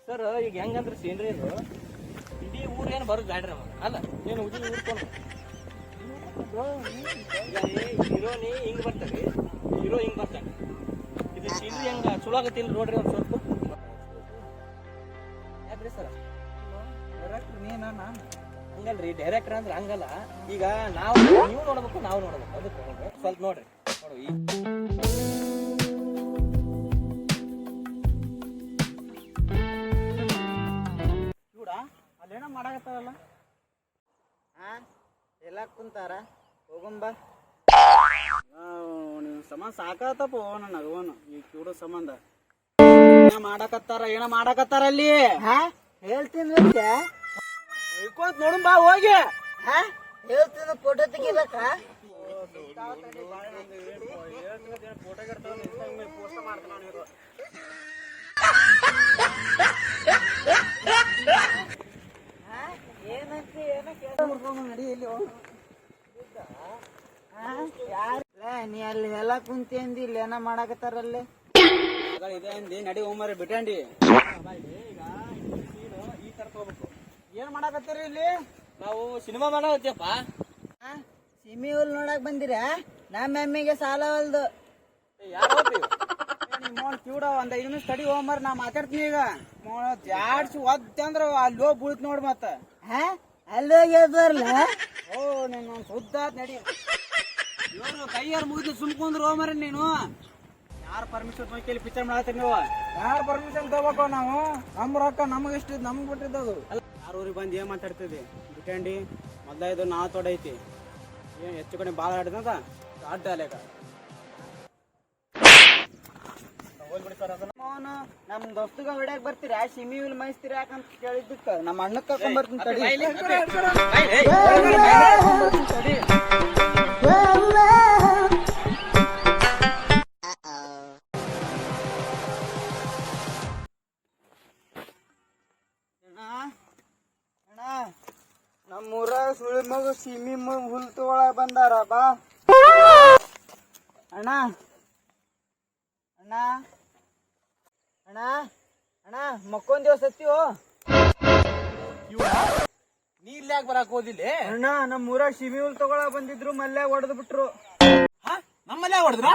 Sir ಈಗ ಹೆಂಗಂದ್ರೆ scenery ಇದು ಇಡೀ ಊರೇನು ಬರೋದು ಬ್ಯಾಡ್ರಿ ಅಲ್ಲ ನೀನು ಉಡಿ ಊರ್ಕೊಂಡು ಹೀರೋನಿ ಹಿಂಗ್ ಬರ್ತಾರೆ ಹೀರೋ ಹಿಂಗ್ ಬರ್ತಾನೆ ಇದು ಸೀನ್ರಿ ಹೆಂಗ ಚಲೋ ಆಗತ್ತಿಲ್ಲ ನೋಡ್ರಿ ಒಂದು ಸ್ವಲ್ಪ ಯಾಕ್ರಿ ಸರ್ ಡೈರೆಕ್ಟ್ರ್ ನೀನ ನಾನು ಹಂಗಲ್ರಿ ಡೈರೆಕ್ಟರ್ ಅಂದ್ರೆ ಹಂಗಲ್ಲ ಈಗ ನಾವು ನೀವು ನೋಡ್ಬೇಕು ನಾವು ನೋಡ್ಬೇಕು ಅದಕ್ಕೆ ಸ್ವಲ್ಪ ನೋಡ್ರಿ ನೋಡು ಈ ಅಲ್ಲೇನೋ ಮಾಡಾಕತ್ತಾರಲ್ಲ ಎಲ್ಲ ಕುಂತಾರ ಹೋಗಂಬ ನೀವು ಸಂಬಂಧ ಸಾಕಾತಪ್ಪ ನನ್ನ ಅಗವನು ಈ ಕಿವುಡು ಸಂಬಂಧ ಏನ ಮಾಡಾಕತ್ತಾರ ಅಲ್ಲಿ ಹೇಳ್ತೀನಿ ನೋಡಂಬ ಹೋಗಿ ಹೇಳ್ತೀನಿ ಫೋಟೋ ತೆಗಿಬೇಕ ಪೋಸ್ಟ್ ಮಾಡ್ತಾನ ನೀ ಅಲ್ಲಿ ಎಲ್ಲ ಕುಂತಿ ಅಂದಿ ಇಲ್ಲಿ ಏನ ಮಾಡಾಕತ್ತಾರಲ್ಲಿ ಇದೆ ಅಂದಿ ನಡಿ ಹೋಮರಿ ಬಿಟ್ಟಂಡಿ ಈ ತರ ತಗೋಬೇಕು ಏನ್ ಮಾಡಾಕತ್ತೀರಿ ಇಲ್ಲಿ ನಾವು ಸಿನಿಮಾ ಮಾಡಾಕತ್ತೀಯಪ್ಪ ಸಿಮಿ ಹುಲ್ ನೋಡಕ್ ಬಂದಿರ ನಮ್ಮ ಎಮ್ಮಿಗೆ ಸಾಲ ಹೊಲ್ದು ನಿಮ್ಮೋನ್ ಕಿವುಡ ಒಂದ್ 5 ನಿಮಿಷ ತಡಿ ಹೋಮರ್ ನಾ ಮಾತಾಡ್ತೀನಿ ಈಗ ಜಾಡ್ಸಿ ಒದ್ದಂದ್ರ ಅಲ್ಲಿ ಹೋಗಿ ಬೀಳ್ತ ನೋಡ್ ಮತ್ತ ಅಲ್ಲೋಗಿ ಎದ್ರಲ್ಲ ಓ ನೀನು ಸುದ್ದ ನಡಿ ಇವ್ರು ಕೈಯಾರು ಮುಗಿದು ಸುಮ್ಕೊಂಡ್ರು ಹೋಮರಿ ನೀನು ಯಾರು ಪರ್ಮಿಷನ್ ತೊಗೊಂಡು ಪಿಕ್ಚರ್ ಮಾಡತ್ತೀರಿ ನೀವು ಯಾರು ಪರ್ಮಿಷನ್ ತಗೋಬೇಕು ನಾವು ನಮ್ಮ ರೊಕ್ಕ ನಮಗೆ ಎಷ್ಟು ನಮ್ಗೆ ಬಿಟ್ಟಿದ್ದದು ಯಾರು ಊರಿಗೆ ಬಂದು ಏನ್ ಮಾತಾಡ್ತಿದ್ವಿ ಬಿಟ್ಟಂಡಿ ಮೊದ್ಲ ಇದು ನಾ ತೊಡೈತಿ ಏನ್ ಹೆಚ್ಚು ಕಡೆ ಬಾಳ ಆಡಿದಂತ ಅಡ್ಡ ಅಲೆಕ ಅವನು ನಮ್ ದೋಸ್ತಗ ಹೊಡ್ಯಾಕ್ ಬರ್ತೀರಾ ಸಿಮಿ ಹುಲ್ ಮೈಸ್ತೀರಾ ಯಾಕಂತ ಕೇಳಿದ್ದಕ್ಕ ನಮ್ಮ ಅಣ್ಣ ಕರ್ಕೊಂಡ್ ಬರ್ತೀನಿ ತಡಿ ನಮ್ಮೂರ ಸುಳಿ ಮಗು ಸಿಮಿ ಹುಲ್ ತಗೊಳಕ್ ಬಂದಾರ ಬಾ ಅಣ್ಣ ಅಣ್ಣ ಅಣ್ಣ ಅಣ್ಣ ಮಕ್ಕೊಂದೇವ್ ಸತ್ತೀವೋ ನೀ ಇಲ್ಲಿ ಯಾಕೆ ಬರಾಕ್ ಹೋದಿಲ್ಲ ಅಣ್ಣ ನಮ್ಮ ಊರಾಗ ಸಿಮಿ ಹುಲ್ ತಗೊಳಕ್ ಬಂದಿದ್ರು ಮಲ್ಯಾಗ ಹೊಡೆದ್ ಬಿಟ್ರು ನಮ್ಮಲ್ಲೇ ಹೊಡೆದ್ರ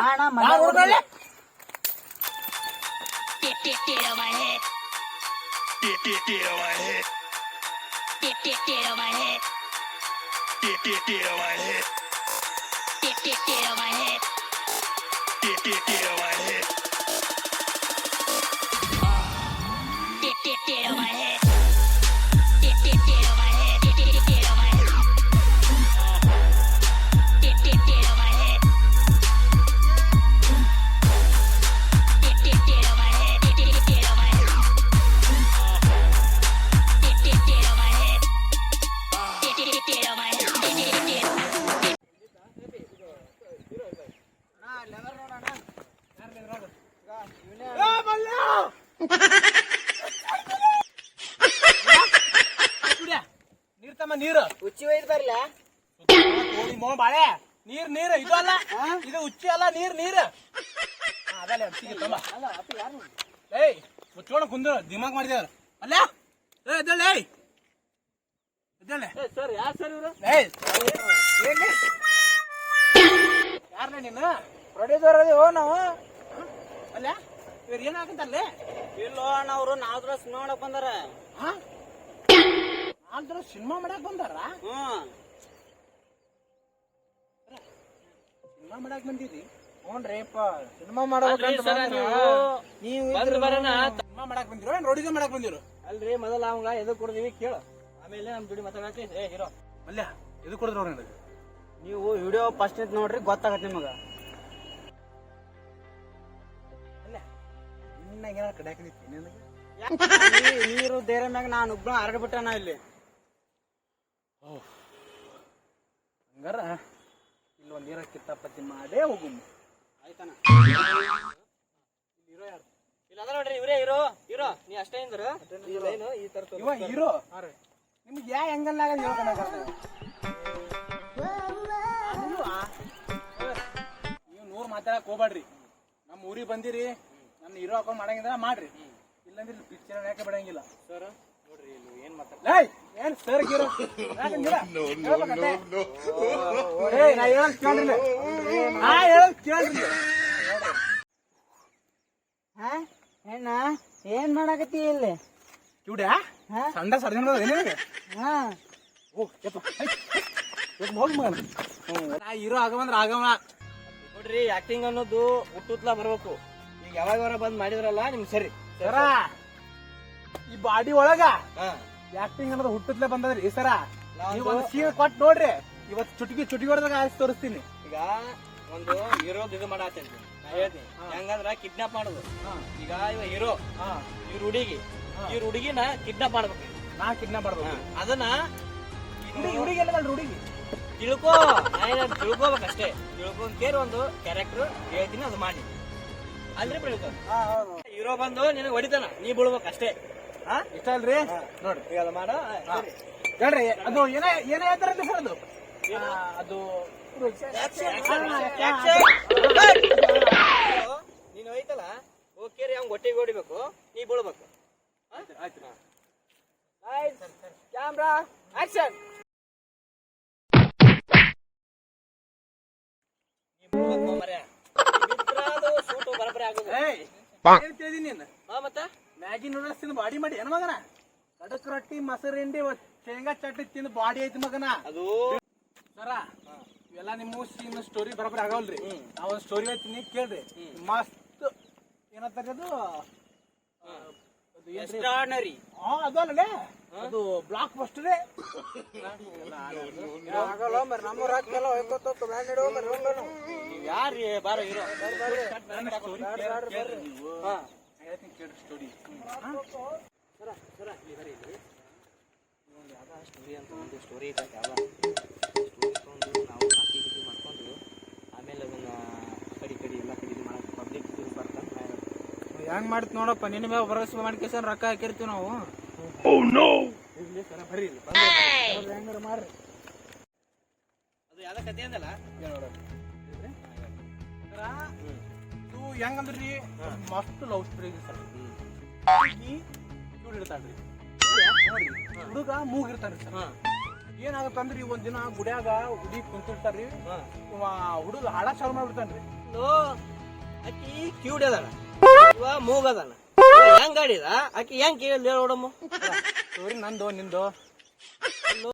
ನೀರು ಉಚ್ಚಿ ಒಯ್ದು ಬರ್ಲ ಬಾಳೆ ನೀರ್ ನೀರು ಇದು ಅಲ್ಲ ಇದು ಉಚ್ಚಿ ಅಲ್ಲ ನೀರ್ ನೀರು ಅದಲ್ಲ ಏಯ್ ಮುಚ್ಕೊಂಡು ಕುಂದ್ರು ದಿಮಾಗ್ ಮಾಡಿದೇವ್ರ ಅಲ್ಲ ಸರ್ ಯಾರು ಸರ್ ಇವರು ಯಾರನ್ನ ನೀನು ಪ್ರೊಡ್ಯೂಸರ್ ಅದೇವೋ ನಾವು ಅಲ್ಲ ಇವ್ರು ಏನಾಗಂತಲ್ಲೇ ಇಲ್ಲೋ ಅಣ್ಣವ್ರು ನಾಲ್ಕು ಸಿನಿಮಾ ಮಾಡಕ್ ಬಂದಾರ ನಾಲ್ಕು ಸಿನಿಮಾ ಮಾಡಕ್ ಬಂದಾರ ಸಿನಿಮಾ ಮಾಡಕ್ ಬಂದಿರಿ ಹ್ಞೂನ್ರಿಪ್ಪ ಸಿನಿಮಾ ಮಾಡ್ಬೇಕಂತ ನೀವು ಸಿನಿಮಾ ಮಾಡಕ್ ಬಂದಿರೋ ಏನ್ ರೋಡಿಗೆ ಮಾಡಕ್ ಬಂದಿರೋ ಅಲ್ರಿ ಮೊದಲ ಅವಂಗ ಎದು ಕೊಡ್ದೀವಿ ಕೇಳು ಆಮೇಲೆ ನಮ್ ದುಡಿ ಮಾತಾಡಕ್ಕೆ ಏ ಹೀರೋ ಅಲ್ಲ ಎದು ಕೊಡಿದ್ರು ಅವ್ರ ನೀವು ವಿಡಿಯೋ ಫಸ್ಟ್ ನಿಂತ ನೋಡ್ರಿ ಗೊತ್ತಾಗತ್ತೆ ನಿಮಗ ಅಲ್ಲ ನಿನ್ನಾಗ ಏನಾರ ಕಡ್ಯಾಕ ನಿನಗೆ ನೀರು ದೇರ ಮ್ಯಾಗ ನಾನು ಒಬ್ಬ ಹರಡ್ಬಿಟ್ಟನ ಇಲ್ಲಿ ಹಂಗಾರ ಇಲ್ಲೊಂದು ನೀರ ಕಿತ್ತಾಪತ್ತಿ ಮಾಡೇ ಹೋಗು ಆಯ್ತಾನ ಹೀರೋ ಯಾರು ಇಲ್ಲ ಅದ ನೋಡ್ರಿ ಇವರೇ ಹೀರೋ ಹೀರೋ ನೀ ಅಷ್ಟೇ ಇಂದ್ರ ಈ ತರ ಇವ ಹೀರೋ ನಿಮ್ಗೆ ಯಾ ಹೆಂಗಲ್ನಾಗ ನೀವು 100 ಮಾತಾಡಕ್ ಹೋಗ್ಬೇಡ್ರಿ. ನಮ್ಮ ಊರಿಗೆ ಬಂದಿರಿ, ನನ್ನ ಹೀರೋ ಹಾಕೊಂಡ್ ಮಾಡಂಗಿದ್ರ ಮಾಡ್ರಿ, ಇಲ್ಲಂದ್ರೆ ಪಿಕ್ಚರ್ ಯಾಕೆ ಬಿಡಂಗಿಲ್ಲ. ಸರ್ ನೋಡ್ರಿ ಏನ್ ಮಾತಾಡ ಏನ್ ಸರ್ ಗೀರೋ ಏನ ಏನ್ ಮಾಡಕತ್ತಿ ಇಲ್ಲಿ? ಕಿವ್ಡ್ಯಾ ಸಂಡ ಸರ್ಜನ್ ಹಾ ಹೋಗ್ ಮಗನ. ನಾ ಹೀರೋ ಆಗವಂದ್ರ ಆಗವ ನೋಡ್ರಿ, ಆಕ್ಟಿಂಗ್ ಅನ್ನೋದು ಹುಟ್ಟುತ್ಲಾ ಬರ್ಬೇಕು. ಈಗ ಯಾವಾಗ ಬಂದ್ ಮಾಡಿದ್ರಲ್ಲ ನಿಮ್ ಸರಿ. ಸರ ಈ ಬಾಡಿ ಒಳಗ ಆಕ್ಟಿಂಗ್ ಅನ್ನೋದು ಹುಟ್ಟತ್ಲೆ ಬಂದದ್ರಿ ಸರ. ನೀವ್ ಒಂದ್ ಸೀನ್ ಕೊಟ್ಟು ನೋಡ್ರಿ, ಇವತ್ ಚುಟುಕಿ ಹೊಡೆದಾಗ ಆಯ್ತು ತೋರಿಸ್ತೀನಿ. ಈಗ ಒಂದು ಹೀರೋದ್ ಇದು ಮಾಡತ್ತೇನೆ ನಾ ಹೇಳ್ತೀನಿ. ಹೆಂಗಂದ್ರ ಕಿಡ್ನಾಪ್ ಮಾಡೋದು. ಈಗ ಇವ ಹೀರೋ, ಇವ್ರ ಹುಡುಗಿನ ಕಿಡ್ನಾಪ್ ಮಾಡ್ಬೇಕು. ನಾ ಕಿಡ್ನಾಪ್ ಮಾಡ್ಬೇಕು. ಅದನ್ನ ಹುಡುಗಿ ಎಲ್ಲದಲ್ರಿ ಹುಡುಗಿ ತಿಳ್ಕೋ, ತಿಳ್ಕೋಬೇಕಷ್ಟೇ. ತಿಳ್ಕೊಂಡ್ ಒಂದು ಕ್ಯಾರೆಕ್ಟರ್ ಹೇಳ್ತೀನಿ, ಅದು ಮಾಡಿ ಅಲ್ರಿ ಬೆಳಿತಾನ. ಹೀರೋ ಬಂದು ನಿನಗೆ ಹೊಡಿತಾನ, ನೀ ಬೀಳ್ಬೇಕಷ್ಟೇ. ಇಷ್ಟ ಅಲ್ರಿ? ನೋಡ್ರಿ ಈಗ ಅದು ಮಾಡ ಹೇಳ್ರಿ. ಅದು ಏನೇ ಹೇಳ್ತಾರಂತೆ ಸರ್, ಅದು ನೀನು ಹೋಯ್ತಲ್ಲ, ಓಕೆ ರೀ, ಅವ್ನ್ ಹೊಟ್ಟೆಗೆ ಹೊಡಿಬೇಕು, ನೀ ಬೀಳ್ಬೇಕು. Camera action. ಸೂಟು ಬರಬರಿ ಆಗೋದು. ನೀನ್ ಮತ್ತ ಮ್ಯಾಗಿ ನೂಡಲ್ಸ್ ತಿಂದು ಬಾಡಿ ಮಾಡಿ ಏನ್ ಮಗನ? ಕಡಕ್ ರೊಟ್ಟಿ, ಮೊಸರು ಹಿಂಡಿ, ಶೇಂಗಾ ಚಟ್ನಿ ತಿಂದು ಬಾಡಿ ಐತಿ ಮಗನ. ಅದು ಸರ ಇವೆಲ್ಲ ನಿಮ್ಮ ಸೀನ್ ಸ್ಟೋರಿ ಬರಬರಿ ಆಗವಲ್ರಿ. ನಾವೊಂದ್ ಸ್ಟೋರಿ ಹೇಳ್ತೀನಿ ಕೇಳ್ರಿ. ಮಸ್ತ್ ಏನಂತಾರೆ ಅದು, ಎಕ್ಸ್ಟ್ರಾರ್ಡಿನರಿ. ಅದು ಅಲ್ಲೇ ಅದು ಬ್ಲಾಕ್ ಬಸ್ಟರ್. ಯಾರ್ರಿ ಬಾರ ಹೀರೋ? ಸ್ಟೋರಿ ಸ್ಟೋರಿ ಅಂತ ಒಂದು ಸ್ಟೋರಿ ಐತೆ. ಸ್ಟೋರಿ ತಗೊಂಡು ನಾವು ಕಾಕಿ ಗಿಟಿ ಮಾಡ್ಕೊಂಡು ಆಮೇಲೆ ಅದನ್ನ ಕಡಿ ಎಲ್ಲ ಕಡಿ ಮಾಡಕ್ಕೆ ಪಬ್ಲಿಕ್ ಬರ್ತಾನೆ. ಹೆಂಗ್ ಮಾಡ್ತ ನೋಡಪ್ಪ, ನಿನ್ನ ಮೇಲೆ ಭರವಸೆ ಮಾಡ್ಕೇಸ ರೊಕ್ಕ ಹಾಕಿರ್ತೀವಿ ನಾವು. ಇರ್ಲಿ ಸರ, ಬರ್ರಿ ಹೆಂಗಾರ ಮಾಡ್ರಿ. ಅದು ಯಾವ್ದ ಕತೆ ಅಂದಲ್ಲ ಇದು ಹೆಂಗಂದ್ರಿ, ಮಸ್ತ್ ಲವ್ ಸ್ಟೋರಿ ಸರ್. ಕ್ಯೂಡ್ ಇರ್ತಾನ್ರಿ, ನೋಡ್ರಿ ಹುಡುಗ ಮೂಗಿರ್ತಾನ್ರಿ ಸರ್. ಏನಾಗತ್ತಂದ್ರಿ, ಒಂದ್ ದಿನ ಗುಡ್ಯಾಗ ಹುಡುಗಿ ಕುಂತಿರ್ತಾರ್ರಿ, ಹುಡುಗ ಹಾಳ ಚಾಲು ಮಾಡ್ಬಿಡ್ತಾನ್ರಿ. ಆಕಿ ಕ್ಯೂಡ್ ಅದಾನ, ಇವ ಮೂಗ್ ಅದಾನ. ಹೆಂಗ್ ಗಾಡಿದ ಆಕಿ ಹೆಂಗ್ ಕೇಳಿ ನೋಡಮ್ಮ. ಸ್ಟೋರಿ ನಂದು ನಿಂದು.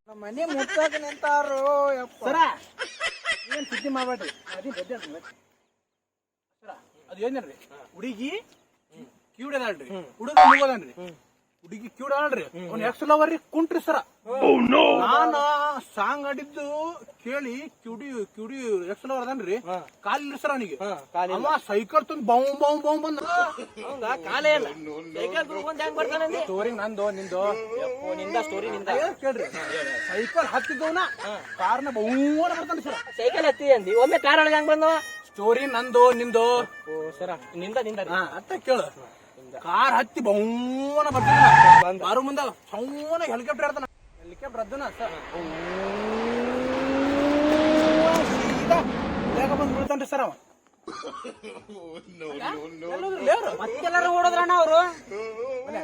ನಮ್ಮ ಮನೆ ಮುಟ್ಟಾಕ ನಿಂತಾರು. ಸರ ಏನ್ ಸುದ್ದಿ ಮಾಡ್ಬೇಡ್ರಿ, ಅದು ಏನ್ರಿ, ಹುಡುಗಿ ಕ್ಯೂಡ್ ಅದಲ್ರಿ, ಹುಡುಗ ಮೂಗದನ್ರಿ. ಹುಡುಗಿ ಕ್ಯೂಡ್ ಅಲ್ರಿ, ಅವ್ನ ಎಕ್ಸ್ ಲವರ್ ಕುಂಟ್ರಿ ಸರ. ನಾನ ಸಾಂಗ್ ಆಡಿದ್ದು ಕೇಳಿ ಕ್ಯೂಡಿ ಎಕ್ಸ್ ಲವರ್ ಅದನ್ರಿ, ಕಾಲಿಲ್ಲ ಸರ್ ಅವನಿಗೆ. ಅವ ಸೈಕಲ್ ತಂದ್ ಬಾವು ಬಾವು ಬಾವು ಬಂದ. ಕಾಲೇ ಇಲ್ಲ, ಸೈಕಲ್ ತಗೊಂಡ್ ಹೆಂಗ್ ಬರ್ತಾನೆ? ಸ್ಟೋರಿ ನಂದು ನಿಂದು. ನಿಂದ ಸ್ಟೋರಿ ನಿಂದ ಕೇಳ್ರಿ. ಸೈಕಲ್ ಹತ್ತಿದ್ದವನ ಕಾರ್ನ ಬಹುವನ ಬರ್ತಾನೆ ಸರ್. ಸೈಕಲ್ ಹತ್ತಿ ಅಂದಿ, ಒಮ್ಮೆ ಕಾರ್ ಒಳಗೆ ಹೆಂಗ್ ಬಂದವ? ಸ್ಟೋರಿ ನಂದು ನಿಂದು. ಸರ ನಿಂದ ಅತ್ತ ಕೇಳು. ಕಾರ್ ಹತ್ತಿ ಬಹುವನ ಬರ್ತಾನ, ಬಾರು ಮುಂದ ಸೌನ ಹೆಲಿಕಾಪ್ಟರ್ ಇರ್ತಾನ. ಹೆಲಿಕಾಪ್ಟರ್ ಅದ್ದನ ಸರ್ ಬಂದ್ ಬೀಳ್ತಾನ್ರಿ ಸರ್. ಅವ ಮತ್ತೆಲ್ಲಾರು ಓಡೋದ್ರಣ್ಣ ಅವ್ರು.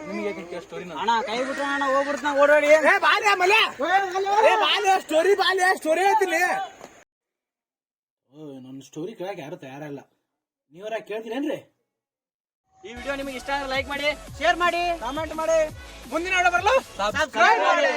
ನಿಮಗೆ ಸ್ಟೋರಿ ಅಣ್ಣ ಕೈ ಬಿಟ್ರ ಅಣ್ಣ, ಹೋಗ್ಬಿಡ್ತಾನ ಓಡೋಡಿ. ಸ್ಟೋರಿ ಹೇಳ್ತೀನಿ. ನನ್ನ ಸ್ಟೋರಿ ಕೇಳಕ್ ಯಾರು ತಯಾರಲ್ಲ, ನೀವರ ಕೇಳ್ತೀರೇನ್ರಿ? ಈ ವಿಡಿಯೋ ನಿಮಗೆ ಇಷ್ಟ ಆದ್ರೆ ಲೈಕ್ ಮಾಡಿ, ಶೇರ್ ಮಾಡಿ, ಕಾಮೆಂಟ್ ಮಾಡಿ. ಮುಂದಿನ ವಿಡಿಯೋ ಬರಲ್ಲ ಸಬ್ಸ್ಕ್ರೈಬ್ ಮಾಡಿ.